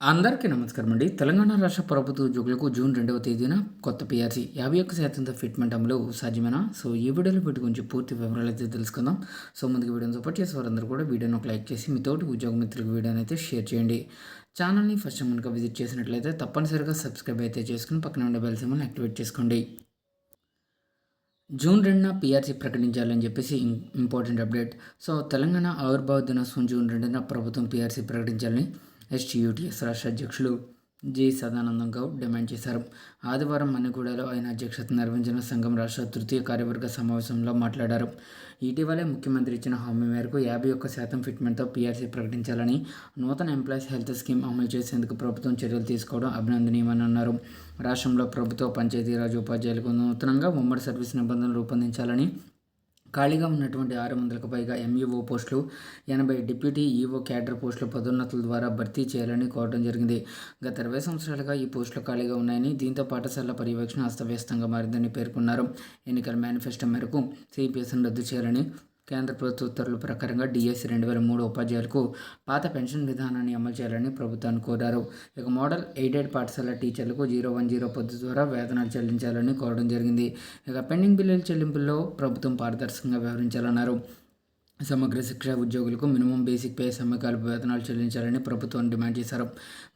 అందరికీ నమస్కారం అండి. తెలంగాణ రాష్ట్ర ప్రభుత్వ ఉద్యోగులకు జూన్ 2వ తేదీన కొత్త పీఆర్సీ 51% ఫిట్మెంట్ అమలు సాధ్యమేనా? సో ఈ వీడియోలో వీటి గురించి పూర్తి వివరాలు అయితే తెలుసుకుందాం. సో ముందుగా వీడియోని సపోర్ట్ చేసే వారందరూ కూడా వీడియోని ఒక లైక్ చేసి మీ తోటి ఉద్యోగ మిత్రులకు వీడియోని అయితే షేర్ చేయండి. ఛానల్ని ఫస్ట్ టైం కనుక విజిట్ చేసినట్లయితే తప్పనిసరిగా సబ్స్క్రైబ్ అయితే చేసుకుని పక్కన ఉండే బెల్ సింబల్ని యాక్టివేట్ చేసుకోండి. జూన్ 2న పీఆర్సీ ప్రకటించాలని చెప్పేసి ఇంపార్టెంట్ అప్డేట్. సో తెలంగాణ ఆవిర్భావ దినోత్సవం జూన్ 2న ప్రభుత్వం పీఆర్సీ ప్రకటించాలని ఎస్టీయూటీఎస్ రాష్ట్ర అధ్యక్షులు జి సదానందం గౌడ్ డిమాండ్ చేశారు. ఆదివారం మన్నెగూడలో ఆయన అధ్యక్షతన నిర్వహించిన సంఘం రాష్ట్ర తృతీయ కార్యవర్గ సమావేశంలో మాట్లాడారు. ఇటీవలే ముఖ్యమంత్రి ఇచ్చిన హామీ మేరకు 51% ఫిట్మెంట్తో పీఆర్సీ ప్రకటించాలని, నూతన ఎంప్లాయీస్ హెల్త్ స్కీమ్ అమలు చేసేందుకు ప్రభుత్వం చర్యలు తీసుకోవడం అభినందనీయమని అన్నారు. రాష్ట్రంలో ప్రభుత్వ పంచాయతీరాజ్ ఉపాధ్యాయులకు నూతనంగా ఉమ్మడి సర్వీస్ నిబంధనలు రూపొందించాలని, ఖాళీగా ఉన్నటువంటి 600కు పైగా ఎంఈఓ పోస్టులు, 80 డిప్యూటీ ఈఓ క్యాడర్ పోస్టులు పదోన్నతుల ద్వారా భర్తీ చేయాలని కోరడం జరిగింది. గత 20 సంవత్సరాలుగా ఈ పోస్టులు ఖాళీగా ఉన్నాయని, దీంతో పాఠశాలల పర్యవేక్షణ అస్తవ్యస్తంగా మారిందని పేర్కొన్నారు. ఎన్నికల మేనిఫెస్టో మేరకు సిపిఎస్ను రద్దు చేయాలని, కేంద్ర ప్రభుత్వ ఉత్తర్వుల ప్రకారంగా డిఎస్సి 2003 ఉపాధ్యాయులకు పాత పెన్షన్ విధానాన్ని అమలు చేయాలని ప్రభుత్వాన్ని కోరారు. ఇక మోడల్ ఎయిడెడ్ పాఠశాల టీచర్లకు 010 పద్ధతి ద్వారా వేతనాలు చెల్లించాలని కోరడం జరిగింది. ఇక పెండింగ్ బిల్లుల చెల్లింపుల్లో ప్రభుత్వం పారదర్శకంగా వ్యవహరించాలన్నారు. సమగ్ర శిక్ష ఉద్యోగులకు మినిమం బేసిక్ పే సమ్మెకాలపు వేతనాలు చెల్లించాలని ప్రభుత్వాన్ని డిమాండ్ చేశారు.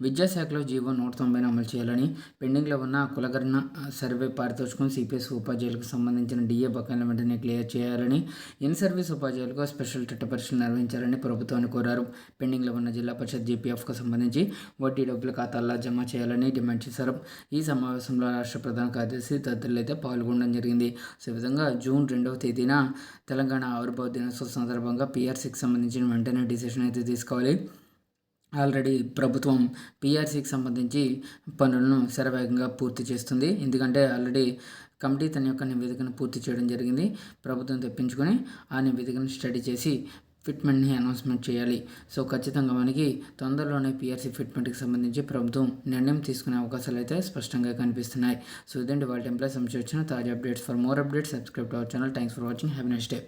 విద్యాశాఖలో జీవో 190ను అమలు చేయాలని, పెండింగ్లో ఉన్న కులగణన సర్వే పారితోషికం సిపిఎస్ ఉపాధ్యాయులకు సంబంధించిన డిఏ బకాయిల వెంటనే క్లియర్ చేయాలని, ఇన్ సర్వీస్ ఉపాధ్యాయులకు స్పెషల్ చట్ట పరీక్షలు నిర్వహించాలని ప్రభుత్వాన్ని కోరారు. పెండింగ్లో ఉన్న జిల్లా పరిషత్ జీపీఎఫ్కు సంబంధించి వడ్డీ డబ్బులు ఖాతాల్లో జమ చేయాలని డిమాండ్ చేశారు. ఈ సమావేశంలో రాష్ట్ర ప్రధాన కార్యదర్శి తదితరులు అయితే పాల్గొనడం జరిగింది. సో ఈ విధంగా జూన్ 2వ తేదీన తెలంగాణ ఆవిర్భావ దినోత్సవ సందర్భంగా పీఆర్సీకి సంబంధించిన వెంటనే డిసిషన్ అయితే తీసుకోవాలి. ఆల్రెడీ ప్రభుత్వం పీఆర్సీకి సంబంధించి పనులను శరవేగంగా పూర్తి చేస్తుంది. ఎందుకంటే ఆల్రెడీ కమిటీ తన యొక్క నివేదికను పూర్తి చేయడం జరిగింది. ప్రభుత్వం తెప్పించుకొని ఆ నివేదికను స్టడీ చేసి ఫిట్మెంట్ని అనౌన్స్మెంట్ చేయాలి. సో ఖచ్చితంగా మనకి తొందరలోనే పీఆర్సీ ఫిట్మెంట్కి సంబంధించి ప్రభుత్వం నిర్ణయం తీసుకునే అవకాశాలు అయితే స్పష్టంగా కనిపిస్తున్నాయి. సో ఇదండి వాళ్ళ ఎంప్లాయీస్ సంబంధించి వచ్చిన తాజా updates. For more updates subscribe to our channel. Thanks for watching. Have a nice day.